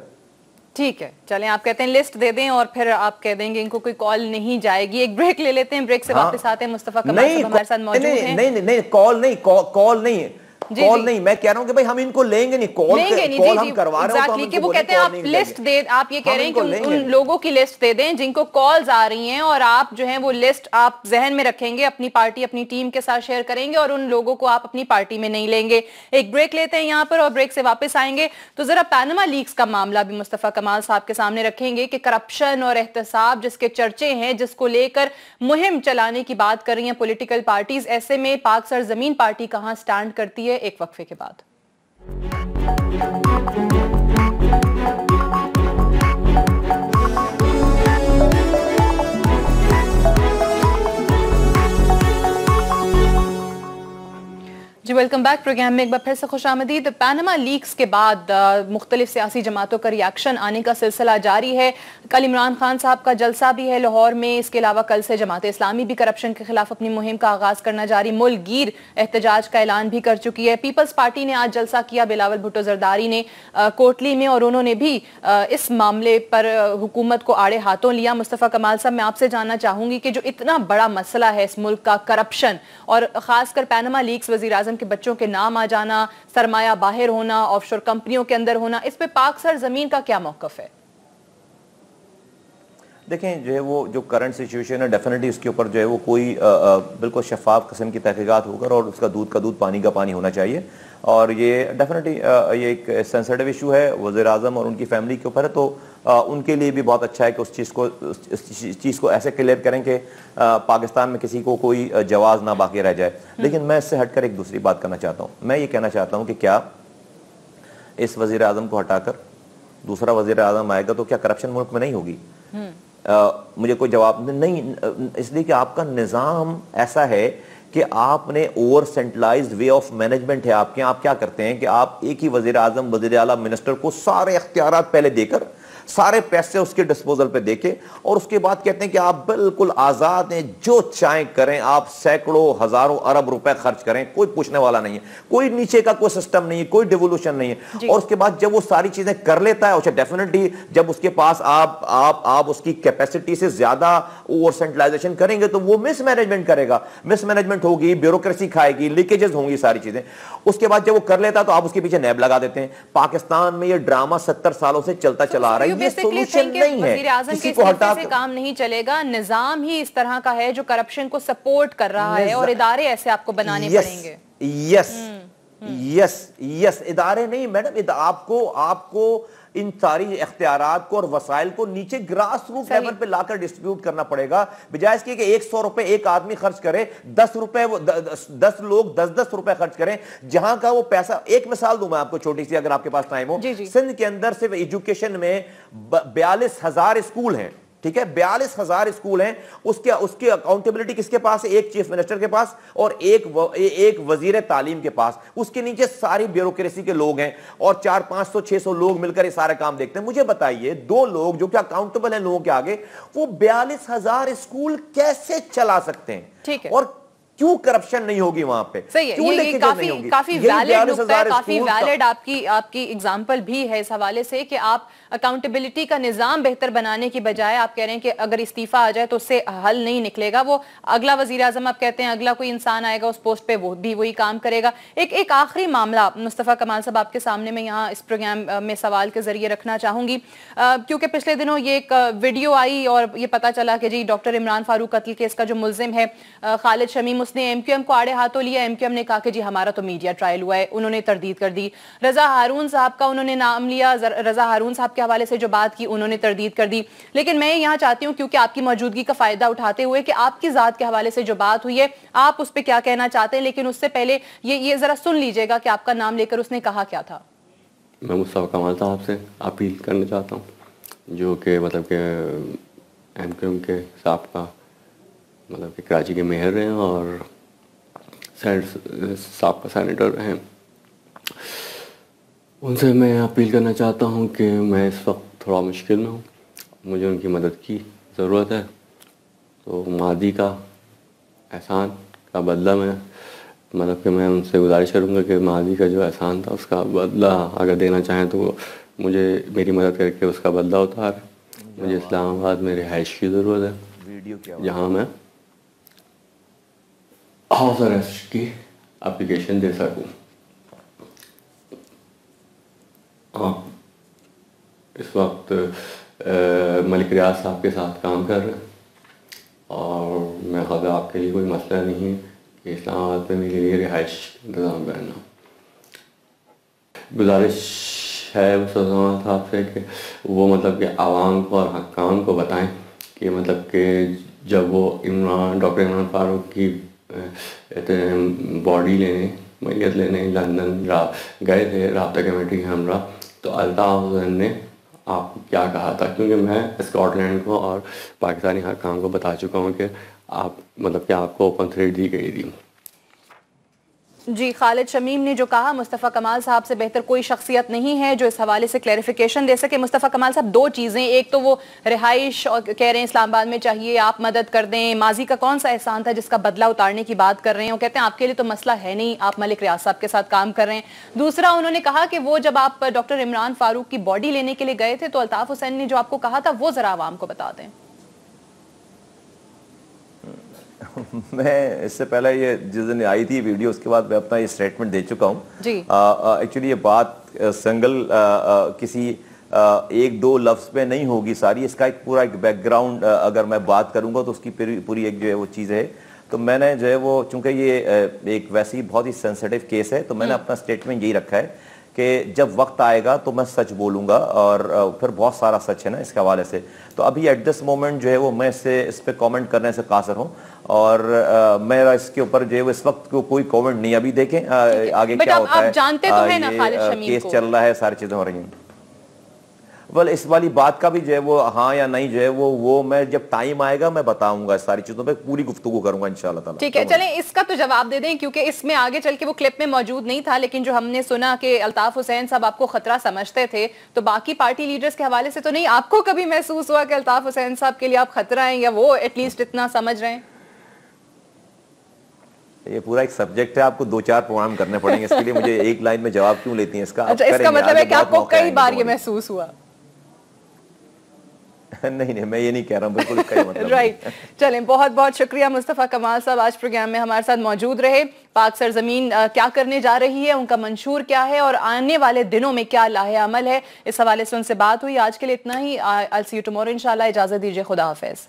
ठीक है, चलें, आप कहते हैं लिस्ट दे दें और फिर आप कह देंगे इनको कोई कॉल नहीं जाएगी। एक ब्रेक ले लेते हैं, ब्रेक से वापस आते हैं। मुस्तफा कमाल साहब हमारे साथ मौजूद हैं। नहीं, कॉल नहीं, कॉल नहीं, मैं कह रहा हूं कि भाई हम इनको लेंगे नहीं, कॉल हम करवा रहे हैं। exactly, वो कहते हैं आप लिस्ट दे, आप ये कह रहे हैं कि उन लोगों की लिस्ट दे दें जिनको कॉल्स आ रही हैं, और आप जो है वो लिस्ट आप जहन में रखेंगे, अपनी पार्टी अपनी टीम के साथ शेयर करेंगे, और उन लोगों को आप अपनी पार्टी में नहीं लेंगे। एक ब्रेक लेते हैं यहाँ पर, और ब्रेक से वापस आएंगे तो जरा पैनामा लीक्स का मामला भी मुस्तफा कमाल साहब के सामने रखेंगे कि करप्शन और एहतसाब जिसके चर्चे हैं, जिसको लेकर मुहिम चलाने की बात कर रही हैं पॉलिटिकल पार्टीज, ऐसे में पाक सरजमीन पार्टी कहां स्टैंड करती है, एक वक्फे के बाद। जी, वेलकम बैक। प्रोग्राम में एक बार फिर से खुशामदीद। पैनामा लीक्स के बाद मुख्तलिफ सियासी जमातों का रिएक्शन आने का सिलसिला जारी है। कल इमरान खान साहब का जलसा भी है लाहौर में। इसके अलावा कल से जमात इस्लामी भी करप्शन के खिलाफ अपनी मुहिम का आगाज करना जारी, मुल्क गिर एहतजाज का ऐलान भी कर चुकी है। पीपल्स पार्टी ने आज जलसा किया, बिलावल भुट्टो जरदारी ने कोटली में, और उन्होंने भी इस मामले पर हुकूमत को आड़े हाथों लिया। मुस्तफा कमाल साहब, मैं आपसे जानना चाहूंगी कि जो इतना बड़ा मसला है इस मुल्क का, करप्शन, और खासकर पैनामा लीक्स, वजीर आजम के बच्चों के नाम आ जाना, सरमाया बाहर होना, ऑफशोर कंपनियों के अंदर होना, इस पे पाक सर जमीन का क्या मौकफ है? देखें, जो है वो जो करंट सिचुएशन है, डेफिनेटली उसके ऊपर जो है वो कोई बिल्कुल शफाफ किस्म की तहकीकात होकर, और उसका दूध का दूध पानी का पानी होना चाहिए। और ये डेफिनेटली ये एक सेंसिटिव इशू है वज़ीर आज़म और उनकी फैमिली के ऊपर है, तो उनके लिए भी बहुत अच्छा है कि उस चीज़ को ऐसे क्लियर करें कि पाकिस्तान में किसी को कोई जवाब ना बाकी रह जाए। लेकिन मैं इससे हटकर एक दूसरी बात करना चाहता हूँ। मैं ये कहना चाहता हूँ कि क्या इस वज़ीर आज़म को हटाकर दूसरा वज़ीर आज़म आएगा तो क्या करप्शन मुल्क में नहीं होगी? मुझे कोई जवाब नहीं, इसलिए कि आपका निज़ाम ऐसा है कि आपने over centralised way of management है आपके। आप क्या करते हैं कि आप एक ही वज़ीर आज़म, वज़ीर आला, मिनिस्टर को सारे इख्तियारात पहले देकर, सारे पैसे उसके डिस्पोजल पे देके, और उसके बाद कहते हैं कि आप बिल्कुल आज़ाद हैं, जो चाहें करें, आप सैकड़ों हजारों अरब रुपए खर्च करें, कोई पूछने वाला नहीं है, कोई नीचे का कोई सिस्टम नहीं है, कोई डिवोल्यूशन नहीं है। और उसके बाद जब वो सारी चीजें कर लेता है, डेफिनेटली जब उसके पास आप उसकी कैपेसिटी से ज्यादा ओवर सेंट्रलाइजेशन करेंगे तो वो मिसमैनेजमेंट करेगा, मिसमैनेजमेंट होगी, ब्यूरोक्रेसी खाएगी, लीकेजेस होंगी, सारी चीजें। उसके बाद जब वो कर लेता है तो आप उसके पीछे नैब लगा देते हैं। पाकिस्तान में ये ड्रामा 70 सालों से चलता चला आ रहा है। ये सोल्यूशन नहीं है, किसी को हटा से काम नहीं चलेगा। निजाम ही इस तरह का है जो करप्शन को सपोर्ट कर रहा है, और इदारे ऐसे आपको बनाने पड़ेंगे। यस, इदारे नहीं मैडम, आपको इन सारी इख्तियारात को और वसाइल को नीचे ग्रास रूट लेवल पे लाकर डिस्ट्रीब्यूट करना पड़ेगा, बजाय इसके कि 100 रुपए एक आदमी खर्च करे, 10 लोग 10 रुपए खर्च करें, जहां का वो पैसा। एक मिसाल दूं मैं आपको छोटी सी, अगर आपके पास टाइम हो। सिंध के अंदर सिर्फ एजुकेशन में 42,000 स्कूल हैं, ठीक है, 42,000 स्कूल हैं। उसकी अकाउंटेबिलिटी किसके पास है? एक चीफ मिनिस्टर के पास और एक वजीर तालीम के पास। उसके नीचे सारी ब्यूरोक्रेसी के लोग हैं और 400, 500, 600 लोग मिलकर ये सारे काम देखते हैं। मुझे बताइए, 2 लोग जो कि अकाउंटेबल हैं लोगों के आगे, वो 42,000 स्कूल कैसे चला सकते हैं? ठीक है, और क्यों करप्शन नहीं होगी वहां पे? सही है, ये काफी वैलिड नुक्ता है, काफी वैलिड आपकी एग्जांपल भी है इस हवाले से कि आप अकाउंटेबिलिटी का निजाम बेहतर बनाने की बजाय आप कह रहे हैं कि अगर इस्तीफा आ जाए तो उससे हल नहीं निकलेगा। वो अगला वजीर आजम, आप कहते हैं अगला कोई इंसान आएगा उस पोस्ट पे, वो भी वही काम करेगा। एक आखिरी मामला मुस्तफा कमाल साहब आपके सामने में यहाँ इस प्रोग्राम में सवाल के जरिए रखना चाहूंगी, क्योंकि पिछले दिनों ये एक वीडियो आई और ये पता चला कि जी डॉक्टर इमरान फारूक कत्ल केस का जो मुल्जिम है खालिद शमीम, उसने एमक्यूएम को आड़े हाथों लिया। एमक्यूएम ने कहा कि जी हमारा तो मीडिया ट्रायल हुआ है, उन्होंने तरदीद कर दी। रजा हारून साहब का उन्होंने नाम लिया, रजा हारून साहब के हवाले से जो बात की उन्होंने तरदीद कर दी। लेकिन मैं यहाँ चाहती हूँ, क्योंकि आपकी मौजूदगी का फायदा उठाते हुए, कि आपकी जात के हवाले से जो बात हुई है आप उस पर क्या कहना चाहते हैं। लेकिन उससे पहले ये जरा सुन लीजिएगा कि आपका नाम लेकर उसने कहा क्या था। मैं मुस्तफा कमाल साहब से अपील करना चाहता हूँ, जो कि मतलब के एमक्यूएम के साहब का मतलब कि कराची के मेयर हैं और साहब का सेनेटर हैं। उनसे मैं अपील करना चाहता हूं कि मैं इस वक्त थोड़ा मुश्किल में हूं, मुझे उनकी मदद की ज़रूरत है। तो मादी का एहसान का बदला मतलब कि मैं उनसे गुजारिश करूंगा कि मादी का जो एहसान था उसका बदला अगर देना चाहें तो मुझे मेरी मदद करके उसका बदला उतार। मुझे इस्लामाबाद में रिहाइश की ज़रूरत है, जहाँ मैं हाउस अरेस्ट की एप्लीकेशन दे सकूं। आप इस वक्त मलिक रियाज साहब के साथ काम कर रहे हैं और मैं ख्याल आपके लिए कोई मसला नहीं है कि इस्लामाबाद में मेरे लिए रिहाइश इंतज़ाम करना। गुजारिश है मुस्तफा साहब से कि वो मतलब कि आवाम को और हक्काम को बताएं कि मतलब कि जब वो डॉक्टर इमरान फारूक की बॉडी लेने, मैयत लेने लंदन गए थे राब्ता कमेटी के हमरा, तो अल्ताफ़ ने आपको क्या कहा था? क्योंकि मैं स्कॉटलैंड को और पाकिस्तानी हकाम को बता चुका हूँ कि आप मतलब कि आपको ओपन थ्रेड दी गई थी। जी, खालिद शमीम ने जो कहा मुस्तफ़ा कमाल साहब से बेहतर कोई शख्सियत नहीं है जो इस हवाले से क्लैरिफिकेशन दे सके। मुस्तफ़ा कमाल साहब, दो चीज़ें, एक तो वो रिहाइश और कह रहे हैं इस्लामाबाद में चाहिए, आप मदद कर दें, माजी का कौन सा एहसान था जिसका बदला उतारने की बात कर रहे हैं, वो कहते हैं आपके लिए तो मसला है नहीं, आप मलिक रियाज साहब के साथ काम कर रहे हैं। दूसरा, उन्होंने कहा कि वो जब आप डॉक्टर इमरान फारूक की बॉडी लेने के लिए गए थे तो अल्ताफ हुसैन ने जो आपको कहा था वो जरा आवाम को बता दें। मैं इससे पहले ये जिस दिन आई थी वीडियो, उसके बाद मैं अपना ये स्टेटमेंट दे चुका हूँ। एक्चुअली ये बात सिंगल किसी एक दो लफ्ज़ पे नहीं होगी सारी, इसका एक पूरा एक बैकग्राउंड अगर मैं बात करूंगा तो उसकी पूरी एक जो है वो चीज़ है। तो मैंने जो है वो, चूंकि ये एक वैसी बहुत ही सेंसिटिव केस है, तो मैंने अपना स्टेटमेंट यही रखा है कि जब वक्त आएगा तो मैं सच बोलूंगा, और फिर बहुत सारा सच है ना इसके हवाले से। तो अभी एट दिस मोमेंट जो है वो मैं इस पे कमेंट करने से कासर हूँ, और मेरा इसके ऊपर जो है इस वक्त को कोई कमेंट नहीं। अभी देखें आगे क्या होता है। जानते तो है ना खालिद शमीम केस को, चल रहा है, सारी चीजें हो रही हैं। वेल, इस वाली बात का भी जो है वो हाँ या नहीं जो है वो मैं जब टाइम आएगा मैं बताऊंगा, सारी चीजों पे पूरी गुफ्तगू करूंगा इंशाल्लाह ताला। ठीक है, चलें इसका तो जवाब दे दें क्योंकि इसमें आगे चल के वो क्लिप में मौजूद नहीं था, लेकिन जो हमने सुना कि अल्ताफ हुसैन साहब आपको खतरा समझते थे, तो बाकी पार्टी लीडर्स के हवाले से तो नहीं, आपको कभी महसूस हुआ कि अल्ताफ हुसैन साहब के लिए आप खतरा हैं, या वो एटलीस्ट इतना समझ रहे हैं? ये पूरा एक सब्जेक्ट है, आपको 2-4 प्रोग्राम करने पड़ेंगे इसके लिए। मुझे एक लाइन में जवाब क्यों लेती हैं इसका? अच्छा, इसका मतलब है कि आपको कई बार ये महसूस हुआ? नहीं, मैं ये नहीं कह रहा हूँ, बिल्कुल इसका मतलब राइट। चलें, बहुत बहुत शुक्रिया मुस्तफ़ा कमाल साहब, आज प्रोग्राम में हमारे साथ मौजूद रहे। पाक सरजमीन क्या करने जा रही है, उनका मंशूर क्या है और आने वाले दिनों में क्या लाहे अमल है, इस हवाले से उनसे बात हुई। आज के लिए इतना ही। I'll see you tomorrow इंशाल्लाह। इजाजत दीजिए, खुदा हाफिज।